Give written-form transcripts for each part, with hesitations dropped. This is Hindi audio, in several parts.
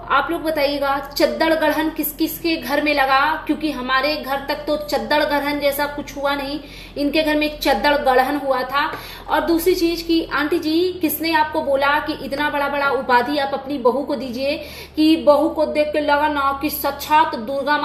आप लोग बताइएगा चद्दड़ गढ़न किस किस के घर में लगा, क्योंकि हमारे घर तक तो चद्दड़ गढ़न जैसा कुछ हुआ नहीं, इनके घर में चद्दड़ गढ़न हुआ था। और दूसरी चीज कि आंटी जी किसने आपको बोला कि इतना बड़ा बड़ा उपाधि आप अपनी बहू को दीजिए कि बहू को देख के लगा ना कि साक्षात दुर्गा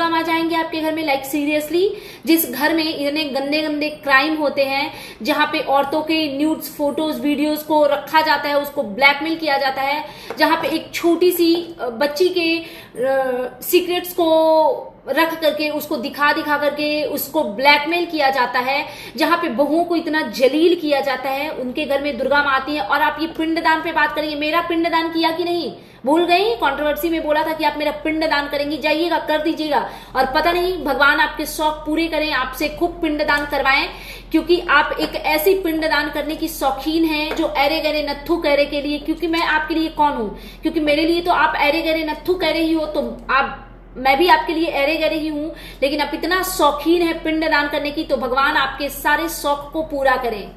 माँ जाएंगे आपके घर में। लाइक सीरियसली, जिस घर में इतने गंदे गंदे क्राइम होते हैं, जहां पे औरतों के न्यूड्स फोटोज वीडियोस को रखा जाता है, उसको ब्लैकमेल किया जाता है, जहां पे एक छोटी सी बच्ची के सीक्रेट्स को रख करके उसको दिखा करके उसको ब्लैकमेल किया जाता है, जहां पे बहुओं को इतना जलील किया जाता है, उनके घर में दुर्गा माँ आती है। और आप ये पिंडदान पे बात करेंगे, मेरा पिंडदान किया कि नहीं भूल गई? कंट्रोवर्सी में बोला था कि आप मेरा पिंडदान करेंगी, जाइएगा कर दीजिएगा। और पता नहीं भगवान आपके शौक पूरे करें, आपसे खूब पिंडदान करवाएं, क्योंकि आप एक ऐसी पिंडदान करने की शौकीन हैं जो अरे गरे नत्थु कहरे के लिए, क्योंकि मैं आपके लिए कौन हूं? क्योंकि मेरे लिए तो आप अरे गरे नत्थु कहरे ही हो, तो मैं भी आपके लिए अरे गरे ही हूं। लेकिन आप इतना शौकीन है पिंडदान करने की, तो भगवान आपके सारे शौक को पूरा करें।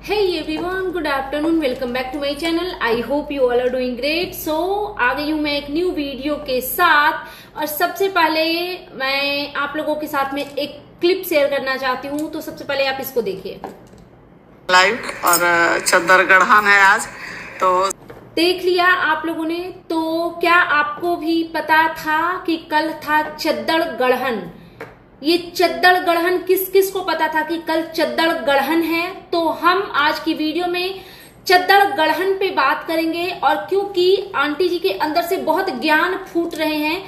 Hey everyone, good afternoon, welcome back to my channel. I hope you all are doing great. So आ गई हूँ मैं एक न्यू वीडियो के साथ, और सबसे पहले मैं आप लोगों के साथ में एक क्लिप शेयर करना चाहती हूँ। तो सबसे पहले आप इसको देखिए लाइव, और चद्दड़ गढ़न है आज। तो देख लिया आप लोगों ने? तो क्या आपको भी पता था कि कल था चद्दड़ गढ़न? ये चद्दड़ गढ़न किस किस को पता था कि कल चद्दड़ गढ़न है? तो हम आज की वीडियो में चद्दड़ गढ़न पे बात करेंगे। और क्योंकि आंटी जी के अंदर से बहुत ज्ञान फूट रहे हैं,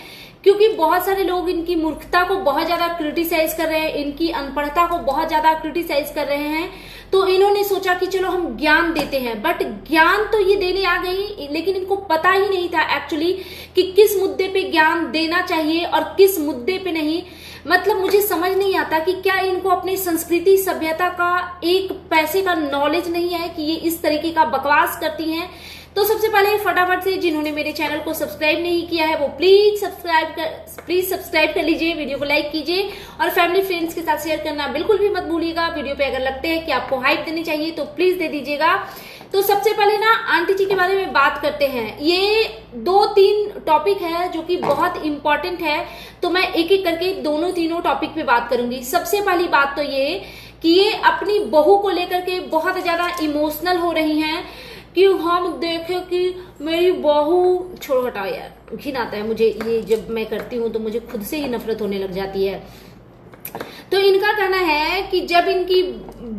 क्योंकि बहुत सारे लोग इनकी मूर्खता को बहुत ज्यादा क्रिटिसाइज कर रहे हैं, इनकी अनपढ़ता को बहुत ज्यादा क्रिटिसाइज कर रहे हैं, तो इन्होंने सोचा कि चलो हम ज्ञान देते हैं। बट ज्ञान तो ये देने आ गई, लेकिन इनको पता ही नहीं था एक्चुअली कि किस मुद्दे पे ज्ञान देना चाहिए और किस मुद्दे पे नहीं। मतलब मुझे समझ नहीं आता कि क्या इनको अपनी संस्कृति सभ्यता का एक पैसे का नॉलेज नहीं है कि ये इस तरीके का बकवास करती हैं। तो सबसे पहले फटाफट से जिन्होंने मेरे चैनल को सब्सक्राइब नहीं किया है वो प्लीज सब्सक्राइब कर लीजिए, वीडियो को लाइक कीजिए और फैमिली फ्रेंड्स के साथ शेयर करना बिल्कुल भी मत भूलिएगा। वीडियो पे अगर लगते हैं कि आपको हाइप देनी चाहिए तो प्लीज दे दीजिएगा। तो सबसे पहले ना आंटी जी के बारे में बात करते हैं। ये 2-3 टॉपिक है जो कि बहुत इंपॉर्टेंट है, तो मैं एक एक करके तीनों टॉपिक पे बात करूंगी। सबसे पहली बात तो ये कि ये अपनी बहू को लेकर के बहुत ज्यादा इमोशनल हो रही हैं कि हम देखे कि मेरी बहू, छोड़ो हटाओ यार, घिन आता है मुझे ये, जब मैं करती हूँ तो मुझे खुद से ही नफरत होने लग जाती है। तो इनका कहना है कि जब इनकी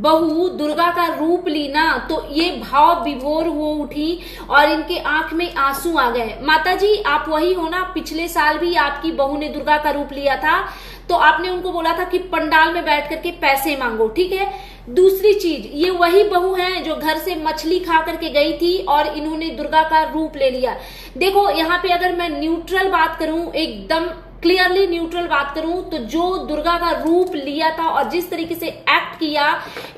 बहू दुर्गा का रूप ली ना, तो ये भाव विभोर हो उठी और इनके आंख में आंसू आ गए। माता जी आप वही हो ना, पिछले साल भी आपकी बहू ने दुर्गा का रूप लिया था, तो आपने उनको बोला था कि पंडाल में बैठ करके पैसे मांगो, ठीक है। दूसरी चीज, ये वही बहू है जो घर से मछली खा करके गई थी और इन्होंने दुर्गा का रूप ले लिया। देखो यहाँ पे अगर मैं न्यूट्रल बात करूं, एकदम क्लियरली न्यूट्रल बात करूं, तो जो दुर्गा का रूप लिया था और जिस तरीके से एक्ट किया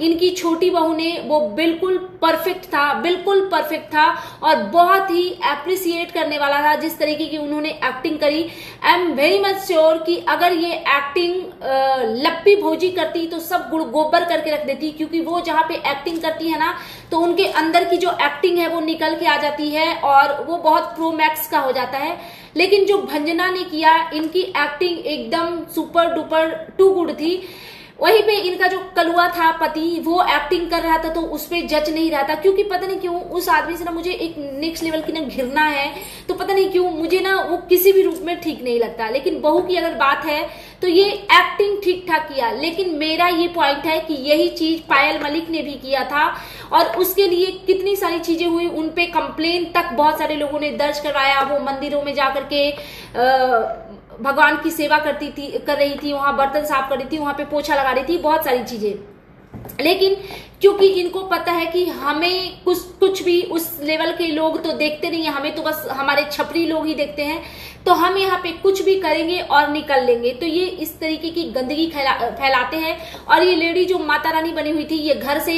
इनकी छोटी बहू ने, वो बिल्कुल परफेक्ट था, बिल्कुल परफेक्ट था और बहुत ही एप्रिसिएट करने वाला था जिस तरीके की उन्होंने एक्टिंग करी। I am very much sure कि अगर ये एक्टिंग लप्पी भौजी करती तो सब गुड़ गोबर करके रख देती, क्योंकि वो जहां पे एक्टिंग करती है ना, तो उनके अंदर की जो एक्टिंग है वो निकल के आ जाती है और वो बहुत प्रो मैक्स का हो जाता है। लेकिन जो भंजना ने किया, इनकी एक्टिंग एकदम सुपर डुपर टू गुड थी। वहीं पे इनका जो कलुआ था पति, वो एक्टिंग कर रहा था तो उस पर जज नहीं रहा था, क्योंकि पता नहीं क्यों उस आदमी से ना मुझे एक नेक्स्ट लेवल की ना घृणा है। तो पता नहीं क्यों मुझे ना वो किसी भी रूप में ठीक नहीं लगता। लेकिन बहू की अगर बात है तो ये एक्टिंग ठीक ठाक किया। लेकिन मेरा ये पॉइंट है कि यही चीज पायल मलिक ने भी किया था और उसके लिए कितनी सारी चीजें हुई, उनपे कंप्लेन तक बहुत सारे लोगों ने दर्ज करवाया। वो मंदिरों में जाकर के भगवान की सेवा कर रही थी, वहां बर्तन साफ कर रही थी, वहां पे पोछा लगा रही थी, बहुत सारी चीजें। लेकिन क्योंकि इनको पता है कि हमें कुछ भी उस लेवल के लोग तो देखते नहीं है, हमें तो बस हमारे छपरी लोग ही देखते हैं, तो हम यहाँ पे कुछ भी करेंगे और निकल लेंगे। तो ये इस तरीके की गंदगी फैलाते हैं। और ये लेडी जो माता रानी बनी हुई थी, ये घर से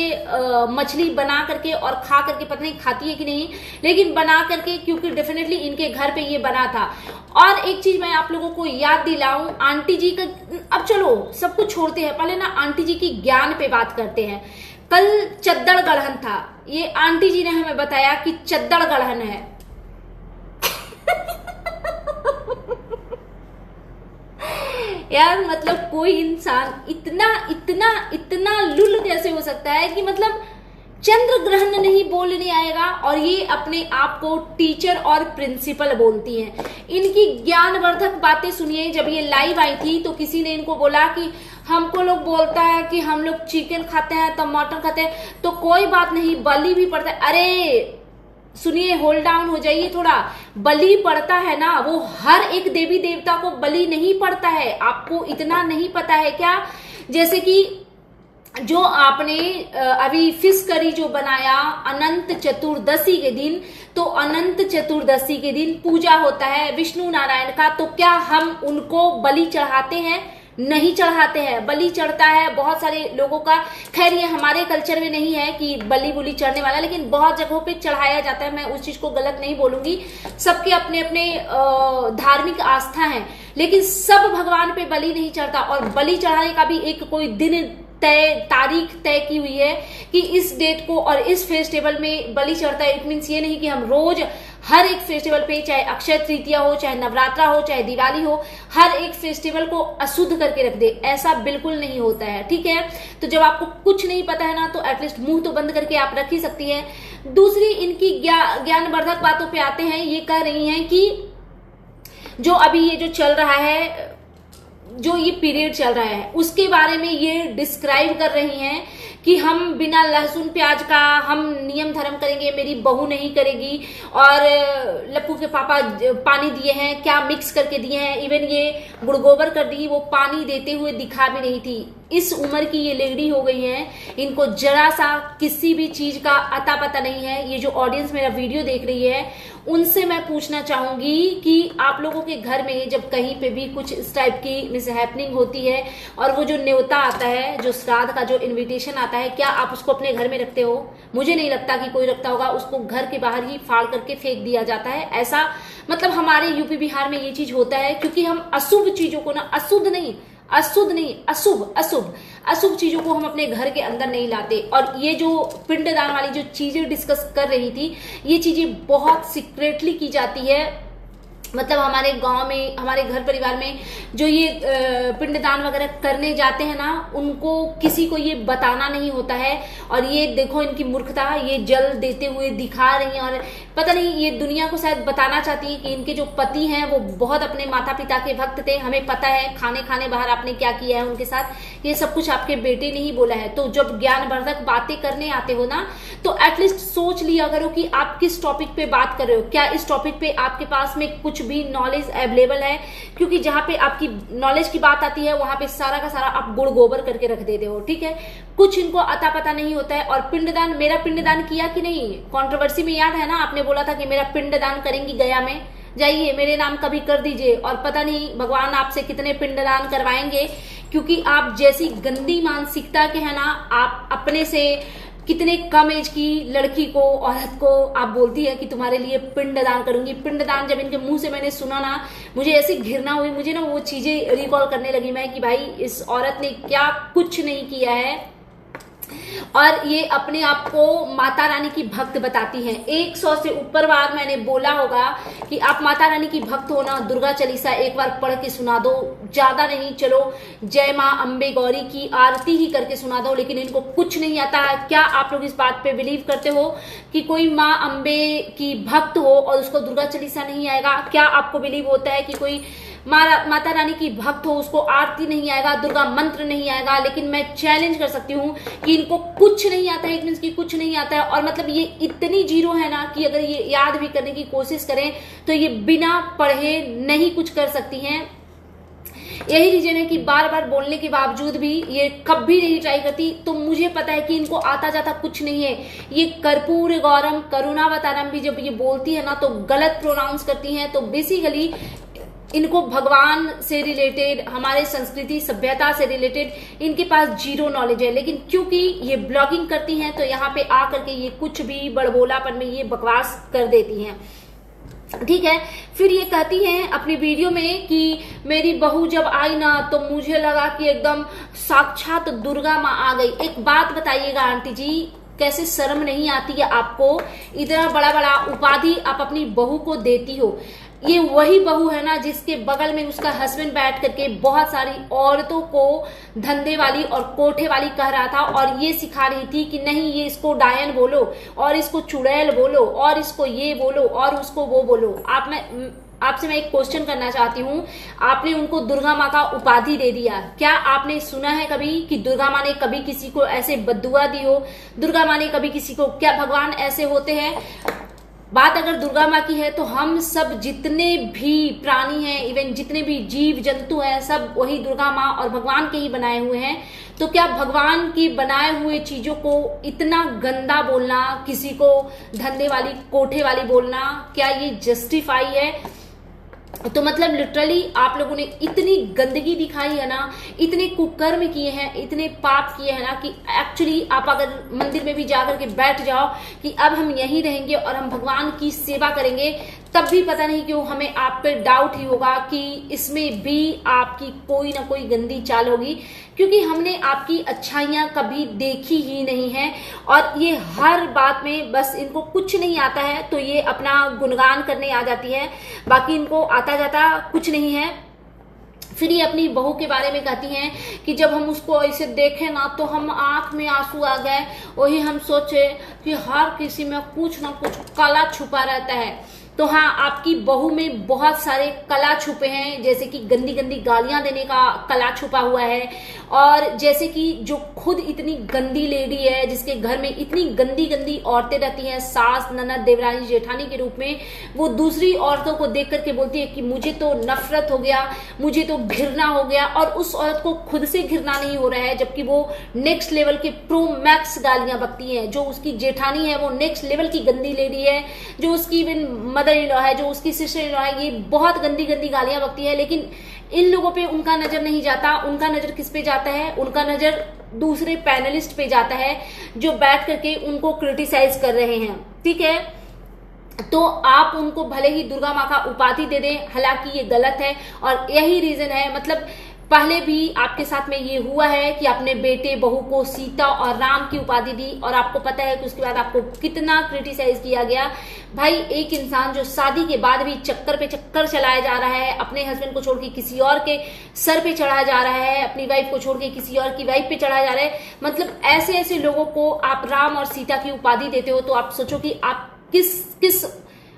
मछली बना करके और खा करके, पता नहीं खाती है कि नहीं, लेकिन बना करके, क्योंकि डेफिनेटली इनके घर पे ये बना था। और एक चीज मैं आप लोगों को याद दिलाऊं, आंटी जी का, अब चलो सब कुछ छोड़ते हैं, पहले ना आंटी जी की ज्ञान पे बात करते हैं। कल चद्दड़ गढ़न था, ये आंटी जी ने हमें बताया कि चद्दड़ गढ़न है। यार मतलब कोई इंसान इतना इतना इतना लुल्ल कैसे हो सकता है कि मतलब चंद्र ग्रहण नहीं बोलने आएगा और ये अपने आप को टीचर और प्रिंसिपल बोलती हैं। इनकी ज्ञानवर्धक बातें सुनिए। जब ये लाइव आई थी तो किसी ने इनको बोला कि हमको लोग बोलता है कि हम लोग चिकन खाते हैं तो मटन खाते हैं, तो कोई बात नहीं, बलि भी पड़ता है। अरे सुनिए, होल्ड डाउन हो जाइए थोड़ा। बलि पड़ता है ना, वो हर एक देवी देवता को बलि नहीं पड़ता है। आपको इतना नहीं पता है क्या? जैसे कि जो आपने अभी फिश करी जो बनाया अनंत चतुर्दशी के दिन, तो अनंत चतुर्दशी के दिन पूजा होता है विष्णु नारायण का, तो क्या हम उनको बलि चढ़ाते हैं? नहीं चढ़ाते हैं। बलि चढ़ता है बहुत सारे लोगों का। खैर ये हमारे कल्चर में नहीं है कि बलि बुली चढ़ने वाला, लेकिन बहुत जगहों पे चढ़ाया जाता है। मैं उस चीज को गलत नहीं बोलूंगी, सबके अपने अपने धार्मिक आस्था है, लेकिन सब भगवान पे बलि नहीं चढ़ता। और बलि चढ़ाने का भी एक कोई दिन तारीख तय की हुई है कि इस डेट को और इस फेस्टिवल में बलि चढ़ता है। इट मीन्स ये नहीं कि हम रोज हर एक फेस्टिवल पे, चाहे अक्षय तृतीया हो, चाहे नवरात्रा हो, चाहे दिवाली हो, हर एक फेस्टिवल को अशुद्ध करके रख दे, ऐसा बिल्कुल नहीं होता है। ठीक है, तो जब आपको कुछ नहीं पता है ना, तो एटलीस्ट मुंह तो बंद करके आप रख ही सकती है। दूसरी इनकी ज्ञानवर्धक बातों पे आते हैं। ये कह रही हैं कि जो अभी ये जो चल रहा है, जो ये पीरियड चल रहा है, उसके बारे में ये डिस्क्राइब कर रही हैं कि हम बिना लहसुन प्याज का हम नियम धर्म करेंगे, मेरी बहू नहीं करेगी। और लप्पू के पापा पानी दिए हैं, क्या मिक्स करके दिए हैं, इवन ये गुड़ गोबर कर दी, वो पानी देते हुए दिखा भी नहीं थी। इस उम्र की ये लेडी हो गई हैं, इनको जरा सा किसी भी चीज का अता पता नहीं है। ये जो ऑडियंस मेरा वीडियो देख रही है, उनसे मैं पूछना चाहूंगी कि आप लोगों के घर में जब कहीं पे भी कुछ इस टाइप की मिसहैपनिंग होती है और वो जो न्योता आता है, जो श्राद्ध का जो इन्विटेशन आता है, क्या आप उसको अपने घर में रखते हो? मुझे नहीं लगता कि कोई रखता होगा। उसको घर के बाहर ही फाड़ करके फेंक दिया जाता है। ऐसा मतलब हमारे यूपी बिहार में ये चीज होता है, क्योंकि हम अशुभ चीजों को ना, अशुभ चीजों को हम अपने घर के अंदर नहीं लाते। और ये जो पिंडदान वाली जो चीजें डिस्कस कर रही थी, ये चीजें बहुत सीक्रेटली की जाती है। मतलब हमारे गांव में, हमारे घर परिवार में जो ये पिंडदान वगैरह करने जाते हैं ना, उनको किसी को ये बताना नहीं होता है। और ये देखो इनकी मूर्खता, ये जल देते हुए दिखा रही हैं और पता नहीं ये दुनिया को शायद बताना चाहती है कि इनके जो पति हैं वो बहुत अपने माता पिता के भक्त थे। हमें पता है खाने बाहर आपने क्या किया है उनके साथ, ये सब कुछ आपके बेटे ने ही बोला है। तो जब ज्ञानवर्धक बातें करने आते हो ना, तो एटलीस्ट सोच लिया करो कि आप किस टॉपिक पे बात कर रहे हो। क्या इस टॉपिक पे आपके पास में कुछ भी नॉलेज अवेलेबल है? क्योंकि जहां पे आपकी नॉलेज की बात आती है, वहां पे सारा का सारा आप गुड़ गोबर करके रख देते हो। ठीक है, कुछ इनको अता पता नहीं होता है। और पिंडदान, मेरा पिंडदान किया कि नहीं, कंट्रोवर्सी में याद है ना, आपने बोला था कि मेरा पिंडदान करेंगी गया में, जाइए मेरे नाम कभी कर दीजिए। और पता नहीं भगवान आपसे कितने पिंडदान करवाएंगे, क्योंकि आप जैसी गंदी मानसिकता के है ना, आप अपने से कितने कम एज की लड़की को, औरत को आप बोलती है कि तुम्हारे लिए पिंडदान करूंगी। पिंडदान जब इनके मुंह से मैंने सुना ना, मुझे ऐसी घृणा हुई, मुझे ना वो चीजें रिकॉल करने लगी मैं कि भाई इस औरत ने क्या कुछ नहीं किया है। और ये अपने आप को माता रानी की भक्त बताती हैं। 100 से ऊपर बार मैंने बोला होगा कि आप माता रानी की भक्त हो ना, दुर्गा चालीसा एक बार पढ़ के सुना दो, ज्यादा नहीं, चलो जय माँ अम्बे गौरी की आरती ही करके सुना दो। लेकिन इनको कुछ नहीं आता है। क्या आप लोग इस बात पे बिलीव करते हो कि कोई माँ अम्बे की भक्त हो और उसको दुर्गा चालीसा नहीं आएगा? क्या आपको बिलीव होता है कि कोई माता रानी की भक्त हो, उसको आरती नहीं आएगा, दुर्गा मंत्र नहीं आएगा? लेकिन मैं चैलेंज कर सकती हूँ कि इनको कुछ नहीं आता है। इट मींस कि कुछ नहीं आता है। और मतलब ये इतनी जीरो है ना कि अगर ये याद भी करने की कोशिश करें तो ये बिना पढ़े नहीं कुछ कर सकती हैं। यही रीजन है कि बार बार बोलने के बावजूद भी ये कभी नहीं ट्राई करती। तो मुझे पता है कि इनको आता जाता कुछ नहीं है। ये कर्पूर गौरम करुणावतारम भी जब ये बोलती है ना, तो गलत प्रोनाउंस करती हैं। तो बेसिकली इनको भगवान से रिलेटेड, हमारे संस्कृति सभ्यता से रिलेटेड इनके पास जीरो नॉलेज है। लेकिन क्योंकि ये ब्लॉगिंग करती हैं, तो यहाँ पे आकर के ये कुछ भी बड़बोलापन में ये बकवास कर देती हैं। ठीक है, फिर ये कहती हैं अपनी वीडियो में कि मेरी बहू जब आई ना, तो मुझे लगा कि एकदम साक्षात दुर्गा माँ आ गई। एक बात बताइएगा आंटी जी, कैसे शर्म नहीं आती है आपको? इतना बड़ा बड़ा उपाधि आप अपनी बहू को देती हो। ये वही बहू है ना जिसके बगल में उसका हस्बैंड बैठ करके बहुत सारी औरतों को धंधे वाली और कोठे वाली कह रहा था और ये सिखा रही थी कि नहीं, ये इसको डायन बोलो और इसको चुड़ैल बोलो और इसको ये बोलो और उसको वो बोलो। आपसे मैं एक क्वेश्चन करना चाहती हूँ, आपने उनको दुर्गा माँ का उपाधि दे दिया, क्या आपने सुना है कभी कि दुर्गा माँ ने कभी किसी को ऐसे बद्दुआ दी हो? दुर्गा माँ ने कभी किसी को, क्या भगवान ऐसे होते हैं? बात अगर दुर्गा माँ की है तो हम सब जितने भी प्राणी हैं, इवन जितने भी जीव जंतु हैं, सब वही दुर्गा माँ और भगवान के ही बनाए हुए हैं। तो क्या भगवान की बनाए हुए चीजों को इतना गंदा बोलना, किसी को धंधे वाली कोठे वाली बोलना, क्या ये जस्टिफाई है? तो मतलब लिटरली आप लोगों ने इतनी गंदगी दिखाई है ना, इतने कुकर्म किए हैं, इतने पाप किए हैं ना कि एक्चुअली आप अगर मंदिर में भी जाकर के बैठ जाओ कि अब हम यहीं रहेंगे और हम भगवान की सेवा करेंगे, तब भी पता नहीं क्यों हमें आप पे डाउट ही होगा कि इसमें भी आपकी कोई ना कोई गंदी चाल होगी, क्योंकि हमने आपकी अच्छाइयां कभी देखी ही नहीं है। और ये हर बात में बस इनको कुछ नहीं आता है तो ये अपना गुणगान करने आ जाती है, बाकी इनको आता जाता कुछ नहीं है। फिर ये अपनी बहू के बारे में कहती हैं कि जब हम उसको ऐसे देखे ना तो हम आंख में आंसू आ गए, वही हम सोचे कि हर किसी में कुछ ना कुछ कला छुपा रहता है। तो हाँ, आपकी बहू में बहुत सारे कला छुपे हैं, जैसे कि गंदी गंदी गालियां देने का कला छुपा हुआ है, और जैसे कि जो खुद इतनी गंदी लेडी है, जिसके घर में इतनी गंदी गंदी औरतें रहती हैं, सास ननद देवरानी जेठानी के रूप में, वो दूसरी औरतों को देख करके बोलती है कि मुझे तो नफरत हो गया, मुझे तो घृणा हो गया, और उस औरत को खुद से घृणा नहीं हो रहा है, जबकि वो नेक्स्ट लेवल के प्रो मैक्स गालियां बकती है। जो उसकी जेठानी है वो नेक्स्ट लेवल की गंदी लेडी है, जो उसकी इवन मदर इन लॉ है, जो उसकी सिस्टर इन लॉ है, ये बहुत गंदी गंदी गालियां बकती है। लेकिन इन लोगों पे उनका नजर नहीं जाता, उनका नजर किस पे जाता है? उनका नजर दूसरे पैनलिस्ट पे जाता है जो बैठ करके उनको क्रिटिसाइज कर रहे हैं। ठीक है, तो आप उनको भले ही दुर्गा माँ का उपाधि दे दें, हालांकि ये गलत है और यही रीजन है। मतलब पहले भी आपके साथ में ये हुआ है कि आपने बेटे बहू को सीता और राम की उपाधि दी, और आपको पता है कि उसके बाद आपको कितना क्रिटिसाइज किया गया। भाई, एक इंसान जो शादी के बाद भी चक्कर पे चक्कर चलाया जा रहा है, अपने हस्बैंड को छोड़ के किसी और के सर पे चढ़ाया जा रहा है, अपनी वाइफ को छोड़ के किसी और की वाइफ पे चढ़ाया जा रहा है, मतलब ऐसे ऐसे लोगों को आप राम और सीता की उपाधि देते हो, तो आप सोचो कि आप किस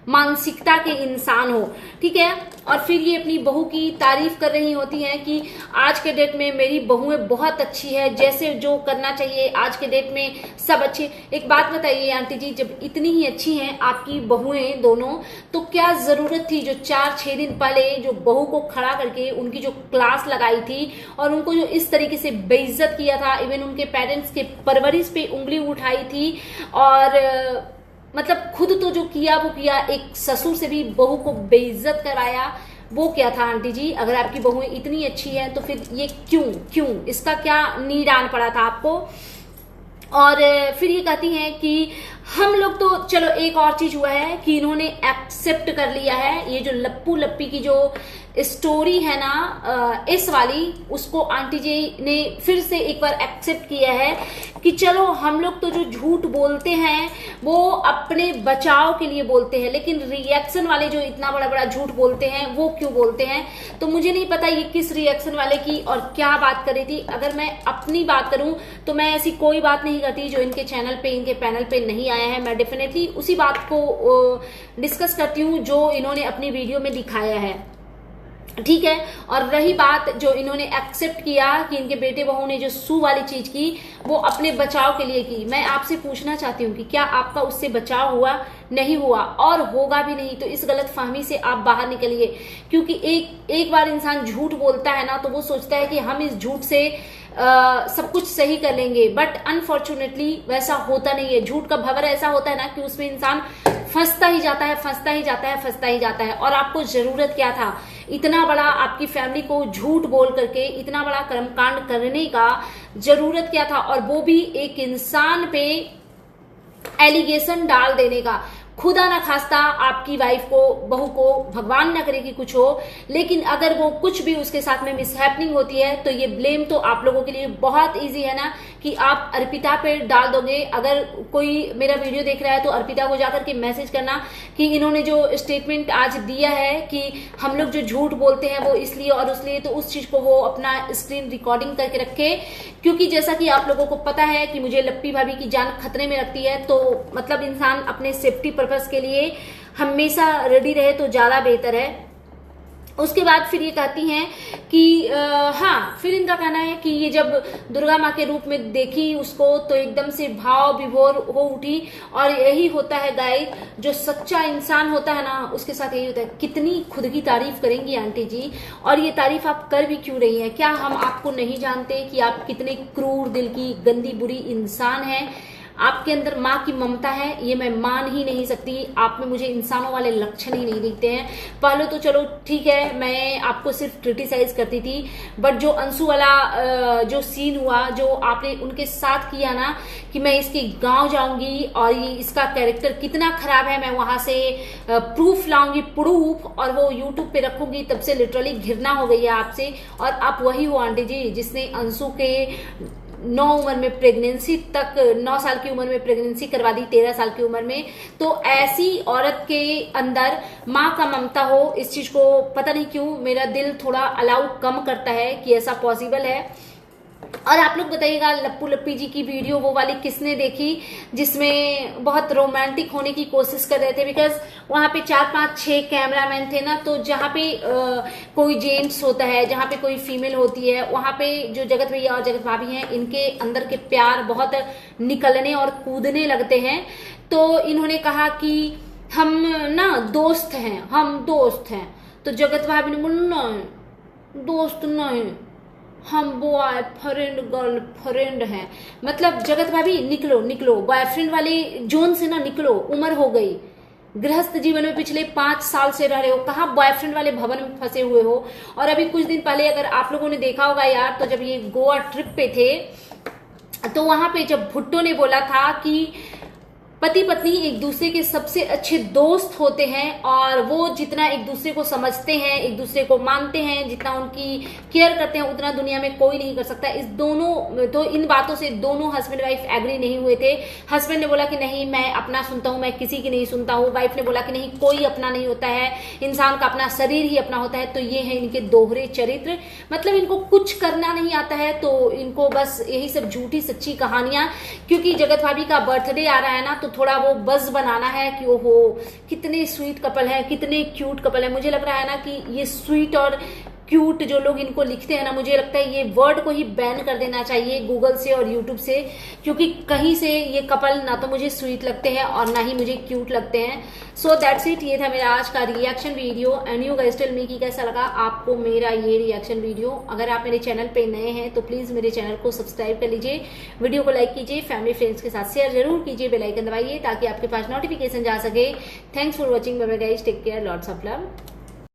मानसिकता के इंसान हो। ठीक है, और फिर ये अपनी बहू की तारीफ कर रही होती हैं कि आज के डेट में मेरी बहुएं बहुत अच्छी है, जैसे जो करना चाहिए आज के डेट में सब अच्छे। एक बात बताइए आंटी जी, जब इतनी ही अच्छी हैं आपकी बहुएं दोनों, तो क्या जरूरत थी जो 4-6 दिन पहले जो बहू को खड़ा करके उनकी जो क्लास लगाई थी और उनको जो इस तरीके से बेइज्जत किया था, इवन उनके पेरेंट्स के परवरिश पे उंगली उठाई थी, और मतलब खुद तो जो किया वो किया, एक ससुर से भी बहू को बेइज्जत कराया, वो क्या था आंटी जी? अगर आपकी बहुएं इतनी अच्छी है तो फिर ये क्यों इसका क्या नीड आन पड़ा था आपको? और फिर ये कहती हैं कि हम लोग तो, चलो एक और चीज हुआ है कि इन्होंने एक्सेप्ट कर लिया है, ये जो लप्पू लप्पी की जो स्टोरी है ना इस वाली, उसको आंटी जी ने फिर से एक बार एक्सेप्ट किया है कि चलो हम लोग तो जो झूठ बोलते हैं वो अपने बचाव के लिए बोलते हैं, लेकिन रिएक्शन वाले जो इतना बड़ा बड़ा झूठ बोलते हैं वो क्यों बोलते हैं? तो मुझे नहीं पता ये किस रिएक्शन वाले की और क्या बात कर रही थी। अगर मैं अपनी बात करूं तो मैं ऐसी कोई बात नहीं करती जो इनके चैनल पे, इनके पैनल पे नहीं आया है। मैं डेफिनेटली उसी बात को डिस्कस करती हूँ जो इन्होंने अपनी वीडियो में दिखाया है। ठीक है, और रही बात जो इन्होंने एक्सेप्ट किया कि इनके बेटे बहू ने जो सू वाली चीज की वो अपने बचाव के लिए की, मैं आपसे पूछना चाहती हूँ कि क्या आपका उससे बचाव हुआ? नहीं हुआ, और होगा भी नहीं। तो इस गलत फहमी से आप बाहर निकलिए, क्योंकि एक बार इंसान झूठ बोलता है ना तो वो सोचता है कि हम इस झूठ से सब कुछ सही कर लेंगे, बट अनफॉर्चुनेटली वैसा होता नहीं है। झूठ का भंवर ऐसा होता है ना कि उसमें इंसान फंसता ही जाता है। और आपको जरूरत क्या था इतना बड़ा आपकी फैमिली को झूठ बोल करके इतना बड़ा कर्मकांड करने का? जरूरत क्या था? और वो भी एक इंसान पे एलिगेशन डाल देने का। खुदा ना खास्ता आपकी वाइफ को, बहू को, भगवान ना करे कि कुछ हो, लेकिन अगर वो कुछ भी उसके साथ में मिसहैपनिंग होती है तो ये ब्लेम तो आप लोगों के लिए बहुत इजी है ना कि आप अर्पिता पे डाल दोगे। अगर कोई मेरा वीडियो देख रहा है तो अर्पिता को जाकर के मैसेज करना कि इन्होंने जो स्टेटमेंट आज दिया है कि हम लोग जो झूठ बोलते हैं वो इसलिए और उसलिए, तो उस चीज को वो अपना स्क्रीन रिकॉर्डिंग करके रखे, क्योंकि जैसा कि आप लोगों को पता है कि मुझे लप्पी भाभी की जान खतरे में रखती है, तो मतलब इंसान अपने सेफ्टी पर्पस के लिए हमेशा रेडी रहे तो ज्यादा बेहतर है। उसके बाद फिर ये कहती हैं कि हाँ, फिर इनका कहना है कि ये जब दुर्गा माँ के रूप में देखी उसको तो एकदम से भाव विभोर हो उठी, और यही होता है गाइस, जो सच्चा इंसान होता है ना उसके साथ यही होता है। कितनी खुद की तारीफ करेंगी आंटी जी, और ये तारीफ आप कर भी क्यों रही हैं? क्या हम आपको नहीं जानते कि आप कितने क्रूर दिल की गंदी बुरी इंसान हैं? आपके अंदर माँ की ममता है, ये मैं मान ही नहीं सकती। आप में मुझे इंसानों वाले लक्षण ही नहीं दिखते हैं। पहले तो चलो ठीक है, मैं आपको सिर्फ क्रिटिसाइज करती थी, बट जो अंशु वाला जो सीन हुआ, जो आपने उनके साथ किया ना कि मैं इसके गांव जाऊंगी और ये इसका कैरेक्टर कितना खराब है, मैं वहां से प्रूफ लाऊंगी, प्रूफ, और वो यूट्यूब पे रखूंगी, तब से लिटरली घिरना हो गई है आपसे। और आप वही हो आंटी जी जिसने अंशु के 9 उम्र में प्रेगनेंसी तक, 9 साल की उम्र में प्रेगनेंसी करवा दी, 13 साल की उम्र में। तो ऐसी औरत के अंदर माँ का ममता हो, इस चीज को पता नहीं क्यों मेरा दिल थोड़ा अलाउ कम करता है कि ऐसा पॉसिबल है। और आप लोग बताइएगा, लप्पू लप्पी जी की वीडियो वो वाली किसने देखी जिसमें बहुत रोमांटिक होने की कोशिश कर रहे थे? बिकॉज वहां पे 4, 5, 6 कैमरामैन थे ना, तो जहाँ पे कोई जेंट्स होता है, जहाँ पे कोई फीमेल होती है, वहां पे जो जगत भैया और जगत भाभी हैं, इनके अंदर के प्यार बहुत निकलने और कूदने लगते हैं। तो इन्होंने कहा कि हम ना दोस्त हैं, हम दोस्त हैं। तो जगत भाभी ने बोला नहीं, दोस्त नहीं, हम बॉय फ्रेंड गर्ल फ्रेंड हैं। मतलब जगत भाभी निकलो निकलो, बॉयफ्रेंड वाले जोन से ना निकलो, उम्र हो गई, गृहस्थ जीवन में पिछले 5 साल से रह रहे हो, कहाँ बॉयफ्रेंड वाले भवन में फंसे हुए हो। और अभी कुछ दिन पहले अगर आप लोगों ने देखा होगा यार, तो जब ये गोवा ट्रिप पे थे तो वहां पे जब भुट्टो ने बोला था कि पति पत्नी एक दूसरे के सबसे अच्छे दोस्त होते हैं, और वो जितना एक दूसरे को समझते हैं, एक दूसरे को मानते हैं, जितना उनकी केयर करते हैं, उतना दुनिया में कोई नहीं कर सकता। इस दोनों, तो इन बातों से दोनों हस्बैंड वाइफ एग्री नहीं हुए थे। हस्बैंड ने बोला कि नहीं, मैं अपना सुनता हूं, मैं किसी की नहीं सुनता हूं। वाइफ ने बोला कि नहीं, कोई अपना नहीं होता है, इंसान का अपना शरीर ही अपना होता है। तो ये है इनके दोहरे चरित्र, मतलब इनको कुछ करना नहीं आता है, तो इनको बस यही सब झूठी सच्ची कहानियां, क्योंकि जगत भाभी का बर्थडे आ रहा है ना, तो थोड़ा वो बज़ बनाना है कि ओहो कितने स्वीट कपल है, कितने क्यूट कपल है। मुझे लग रहा है ना कि ये स्वीट और क्यूट जो लोग इनको लिखते हैं ना, मुझे लगता है ये वर्ड को ही बैन कर देना चाहिए गूगल से और यूट्यूब से, क्योंकि कहीं से ये कपल ना तो मुझे स्वीट लगते हैं और ना ही मुझे क्यूट लगते हैं। सो दैट्स इट, ये था मेरा आज का reaction video. And you guys tell me कि कैसा लगा आपको मेरा ये रिएक्शन वीडियो। अगर आप मेरे चैनल पे नए हैं तो प्लीज मेरे चैनल को सब्सक्राइब कर लीजिए, वीडियो को लाइक कीजिए, फैमिली फ्रेंड्स के साथ शेयर जरूर कीजिए, बेल आइकन दबाइए ताकि आपके पास नोटिफिकेशन जा सके। Thanks for watching, bye bye guys, take care, lots of love.